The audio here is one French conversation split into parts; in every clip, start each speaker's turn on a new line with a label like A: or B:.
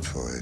A: une forêt.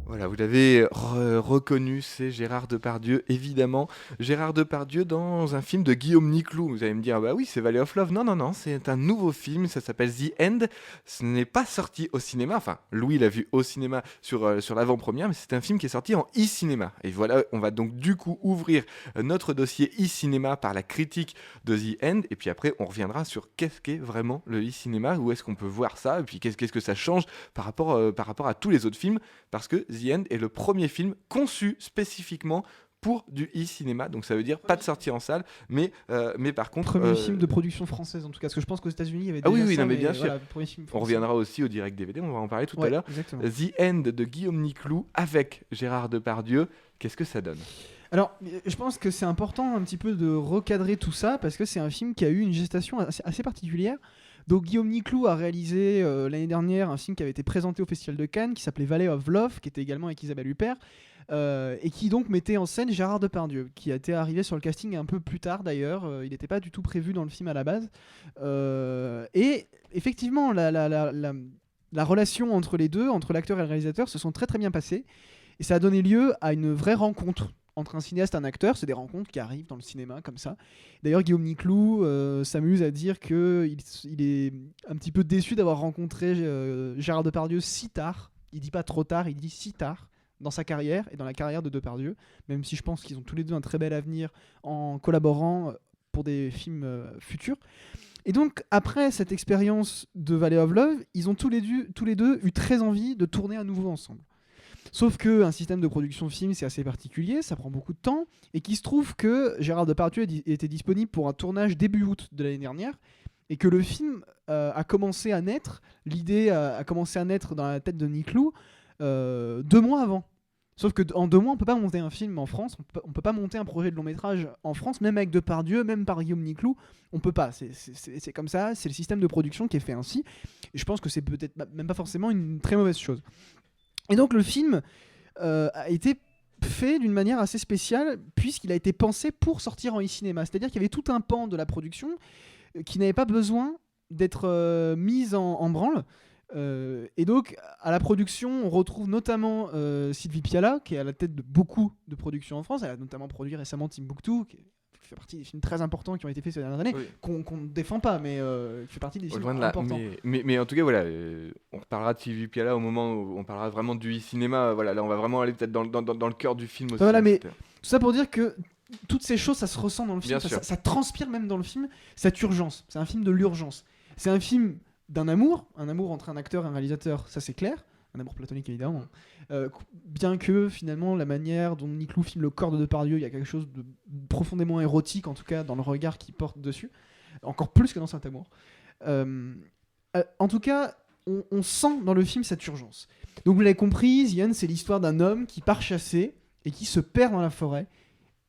B: Voilà, vous l'avez reconnu, c'est Gérard Depardieu, évidemment. Gérard Depardieu dans un film de Guillaume Niclou. Vous allez me dire, bah oui, c'est Valley of Love. Non, non, non, c'est un nouveau film, ça s'appelle The End. Ce n'est pas sorti au cinéma, enfin, Louis l'a vu au cinéma sur l'avant-première, mais c'est un film qui est sorti en e-cinéma. Et voilà, on va donc du coup ouvrir notre dossier e-cinéma par la critique de The End, et puis après, on reviendra sur qu'est-ce qu'est vraiment le e-cinéma, où est-ce qu'on peut voir ça, et puis qu'est-ce que ça change par rapport à tous les autres films, parce que The End est le premier film conçu spécifiquement pour du e-cinéma, donc ça veut dire pas de sortie en salle, mais par contre...
C: Premier film de production française en tout cas, parce que je pense qu'aux États-Unis il y avait
B: Ah
C: déjà
B: oui, oui,
C: ça,
B: non, mais
C: mais
B: bien sûr.
C: voilà, premier film
B: On
C: français.
B: reviendra aussi au direct DVD, on va en parler tout à
C: Ouais,
B: l'heure.
C: exactement.
B: The End de Guillaume Niclou avec Gérard Depardieu, qu'est-ce que ça donne ?
C: Alors, je pense que c'est important un petit peu de recadrer tout ça parce que c'est un film qui a eu une gestation assez particulière. Donc, Guillaume Niclou a réalisé l'année dernière un film qui avait été présenté au Festival de Cannes qui s'appelait Valley of Love, qui était également avec Isabelle Huppert, et qui donc mettait en scène Gérard Depardieu, qui a été arrivé sur le casting un peu plus tard d'ailleurs. Il n'était pas du tout prévu dans le film à la base. Et effectivement, la relation entre les deux, entre l'acteur et le réalisateur, se sont très très bien passées. Et ça a donné lieu à une vraie rencontre entre un cinéaste et un acteur. C'est des rencontres qui arrivent dans le cinéma comme ça. D'ailleurs, Guillaume Niclou s'amuse à dire qu'il est un petit peu déçu d'avoir rencontré Gérard Depardieu si tard. Il dit pas trop tard, il dit si tard dans sa carrière et dans la carrière de Depardieu, même si je pense qu'ils ont tous les deux un très bel avenir en collaborant pour des films futurs. Et donc, après cette expérience de Valley of Love, ils ont tous les deux eu très envie de tourner à nouveau ensemble. Sauf qu'un système de production de film, c'est assez particulier, ça prend beaucoup de temps, et qu'il se trouve que Gérard Depardieu était disponible pour un tournage début août de l'année dernière, et que le film a commencé à naître, l'idée a commencé à naître dans la tête de Niclou 2 mois avant. Sauf qu'en 2 mois, on peut pas monter un film en France, on peut pas monter un projet de long métrage en France, même avec Depardieu, même par Guillaume Niclou, on peut pas. C'est comme ça, c'est le système de production qui est fait ainsi. Et je pense que c'est peut-être même pas forcément une très mauvaise chose. Et donc le film a été fait d'une manière assez spéciale puisqu'il a été pensé pour sortir en e-cinéma. C'est-à-dire qu'il y avait tout un pan de la production qui n'avait pas besoin d'être mise en branle. Et donc à la production, on retrouve notamment Sylvie Piala, qui est à la tête de beaucoup de productions en France. Elle a notamment produit récemment Timbuktu, qui fait partie des films très importants qui ont été faits ces dernières années,
B: Oui.
C: qu'on ne défend pas, mais qui fait partie des films
B: Loin de là.
C: importants.
B: Mais en tout cas, voilà, on reparlera de Sylvie Piala au moment où on parlera vraiment du e-cinéma. Voilà, là, on va vraiment aller peut-être dans le cœur du film aussi.
C: Voilà, mais
B: etc.
C: tout ça pour dire que toutes ces choses, ça se ressent dans le film,
B: Bien sûr.
C: ça transpire même dans le film, cette urgence. C'est un film de l'urgence. C'est un film d'un amour entre un acteur et un réalisateur, ça c'est clair. Un amour platonique évidemment. Bien que finalement la manière dont Niclou filme le corps de Depardieu, il y a quelque chose de profondément érotique en tout cas dans le regard qu'il porte dessus, encore plus que dans Saint-Amour. En tout cas, on sent dans le film cette urgence. Donc vous l'avez compris, Zian, c'est l'histoire d'un homme qui part chasser et qui se perd dans la forêt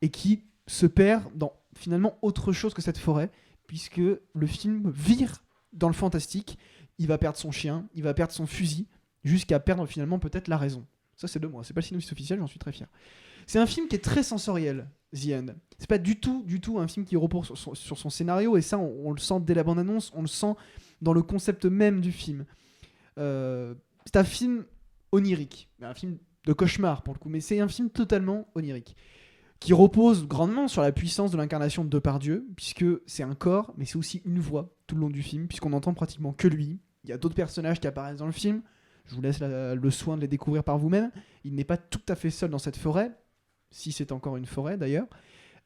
C: et qui se perd dans finalement autre chose que cette forêt, puisque le film vire dans le fantastique. Il va perdre son chien, il va perdre son fusil, jusqu'à perdre finalement peut-être la raison. Ça c'est de moi, c'est pas le synopsis officiel, j'en suis très fier. C'est un film qui est très sensoriel, The End. C'est pas du tout un film qui repose sur son scénario, et ça on le sent dès la bande-annonce, on le sent dans le concept même du film. C'est un film onirique, un film de cauchemar pour le coup, mais c'est un film totalement onirique, qui repose grandement sur la puissance de l'incarnation de Depardieu, puisque c'est un corps, mais c'est aussi une voix tout le long du film, puisqu'on n'entend pratiquement que lui. Il y a d'autres personnages qui apparaissent dans le film, je vous laisse le soin de les découvrir par vous-même. Il n'est pas tout à fait seul dans cette forêt, si c'est encore une forêt d'ailleurs,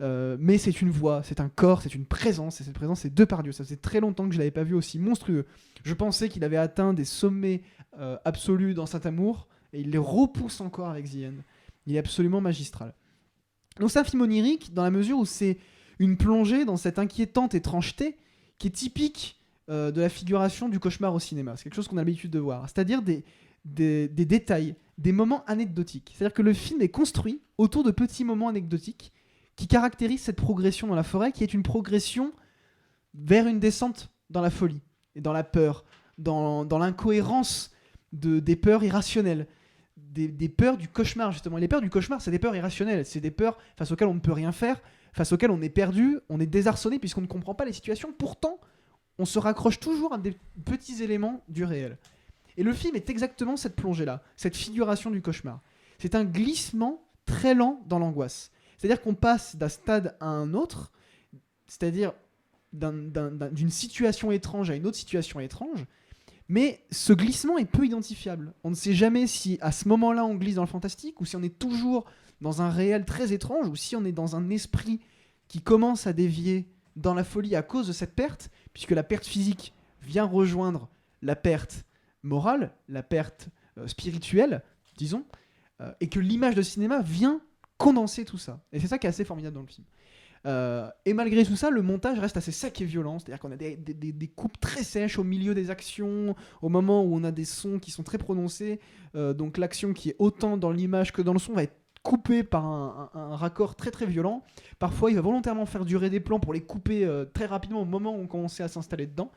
C: mais c'est une voix, c'est un corps, c'est une présence, et cette présence c'est Depardieu. Ça faisait très longtemps que je ne l'avais pas vu aussi monstrueux. Je pensais qu'il avait atteint des sommets absolus dans Saint-Amour, et il les repousse encore avec The End. Il est absolument magistral. Donc c'est un film onirique dans la mesure où c'est une plongée dans cette inquiétante étrangeté qui est typique de la figuration du cauchemar au cinéma. C'est quelque chose qu'on a l'habitude de voir. C'est-à-dire des détails, des moments anecdotiques. C'est-à-dire que le film est construit autour de petits moments anecdotiques qui caractérisent cette progression dans la forêt, qui est une progression vers une descente dans la folie et dans la peur, dans l'incohérence des peurs irrationnelles. Des peurs du cauchemar, justement. Et les peurs du cauchemar, c'est des peurs irrationnelles. C'est des peurs face auxquelles on ne peut rien faire, face auxquelles on est perdu, on est désarçonné puisqu'on ne comprend pas les situations. Pourtant, on se raccroche toujours à des petits éléments du réel. Et le film est exactement cette plongée-là, cette figuration du cauchemar. C'est un glissement très lent dans l'angoisse. C'est-à-dire qu'on passe d'un stade à un autre, c'est-à-dire d'une situation étrange à une autre situation étrange, mais ce glissement est peu identifiable. On ne sait jamais si à ce moment-là on glisse dans le fantastique, ou si on est toujours dans un réel très étrange, ou si on est dans un esprit qui commence à dévier dans la folie à cause de cette perte, puisque la perte physique vient rejoindre la perte morale, la perte spirituelle, disons, et que l'image de cinéma vient condenser tout ça. Et c'est ça qui est assez formidable dans le film. Et malgré tout ça, le montage reste assez sec et violent, c'est-à-dire qu'on a des coupes très sèches au milieu des actions, au moment où on a des sons qui sont très prononcés, donc l'action qui est autant dans l'image que dans le son va être coupée par un raccord très très violent. Parfois il va volontairement faire durer des plans pour les couper très rapidement au moment où on commençait à s'installer dedans.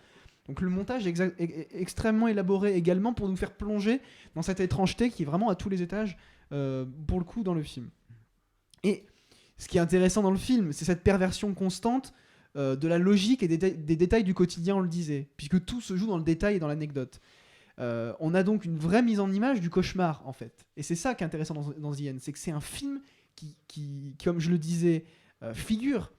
C: Donc le montage est extrêmement élaboré également pour nous faire plonger dans cette étrangeté qui est vraiment à tous les étages pour le coup dans le film. Et ce qui est intéressant dans le film, c'est cette perversion constante de la logique et des détails du quotidien, on le disait, puisque tout se joue dans le détail et dans l'anecdote. On a donc une vraie mise en image du cauchemar, en fait. Et c'est ça qui est intéressant dans The End, c'est que c'est un film qui comme je le disais, figure,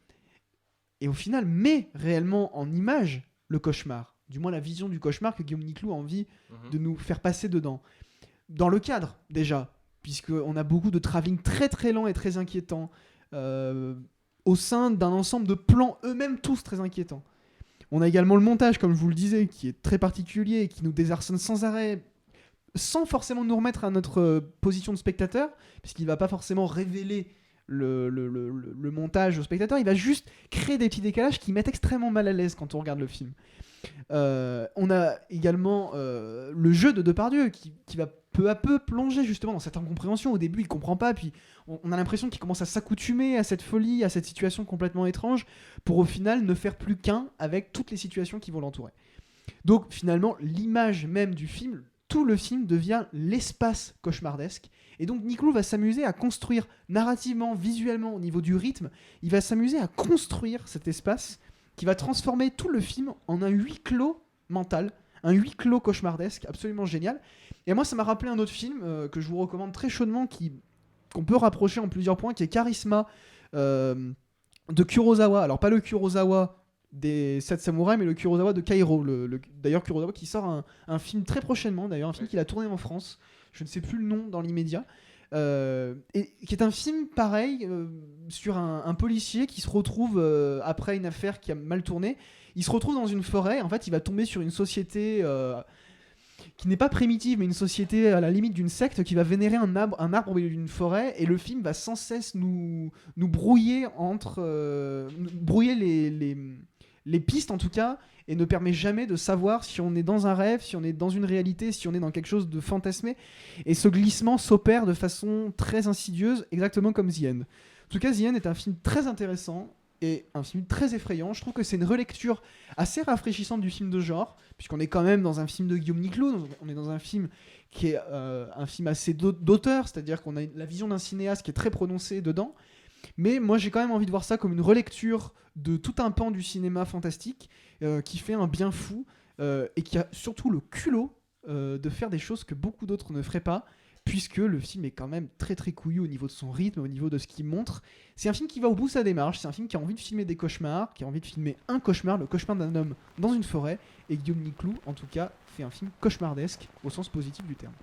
C: et au final met réellement en image le cauchemar, du moins la vision du cauchemar que Guillaume Niclou a envie de nous faire passer dedans. Dans le cadre, déjà, puisqu'on a beaucoup de travelling très très lent et très inquiétant, au sein d'un ensemble de plans eux-mêmes tous très inquiétants. On a également le montage, comme je vous le disais, qui est très particulier et qui nous désarçonne sans arrêt, sans forcément nous remettre à notre position de spectateur, puisqu'il ne va pas forcément révéler le montage au spectateur, il va juste créer des petits décalages qui mettent extrêmement mal à l'aise quand on regarde le film. On a également le jeu de Depardieu qui va peu à peu plonger justement dans cette incompréhension. Au début il comprend pas, puis on a l'impression qu'il commence à s'accoutumer à cette folie, à cette situation complètement étrange, pour au final ne faire plus qu'un avec toutes les situations qui vont l'entourer. Donc finalement l'image même du film, tout le film devient l'espace cauchemardesque. Et donc Niclou va s'amuser à construire narrativement, visuellement, au niveau du rythme, il va s'amuser à construire cet espace qui va transformer tout le film en un huis clos mental, un huis clos cauchemardesque, absolument génial. Et moi, ça m'a rappelé un autre film que je vous recommande très chaudement, qu'on peut rapprocher en plusieurs points, qui est Charisma, de Kurosawa. Alors, pas le Kurosawa des 7 samouraïs, mais le Kurosawa de Kairo. D'ailleurs, Kurosawa qui sort un film très prochainement, d'ailleurs, un film qu'il a tourné en France. Je ne sais plus le nom dans l'immédiat. Et qui est un film pareil sur un policier qui se retrouve après une affaire qui a mal tourné, il se retrouve dans une forêt. En fait il va tomber sur une société qui n'est pas primitive mais une société à la limite d'une secte qui va vénérer un arbre au milieu d'une forêt, et le film va sans cesse nous brouiller brouiller les pistes en tout cas, et ne permet jamais de savoir si on est dans un rêve, si on est dans une réalité, si on est dans quelque chose de fantasmé. Et ce glissement s'opère de façon très insidieuse, exactement comme The End. En tout cas, The End est un film très intéressant et un film très effrayant. Je trouve que c'est une relecture assez rafraîchissante du film de genre, puisqu'on est quand même dans un film de Guillaume Niclou, on est dans un film qui est un film assez d'auteur, c'est-à-dire qu'on a la vision d'un cinéaste qui est très prononcée dedans. Mais moi j'ai quand même envie de voir ça comme une relecture de tout un pan du cinéma fantastique qui fait un bien fou et qui a surtout le culot de faire des choses que beaucoup d'autres ne feraient pas, puisque le film est quand même très très couillu au niveau de son rythme, au niveau de ce qu'il montre. C'est un film qui va au bout de sa démarche, c'est un film qui a envie de filmer des cauchemars, qui a envie de filmer un cauchemar, le cauchemar d'un homme dans une forêt, et Guillaume Niclou en tout cas fait un film cauchemardesque au sens positif du terme.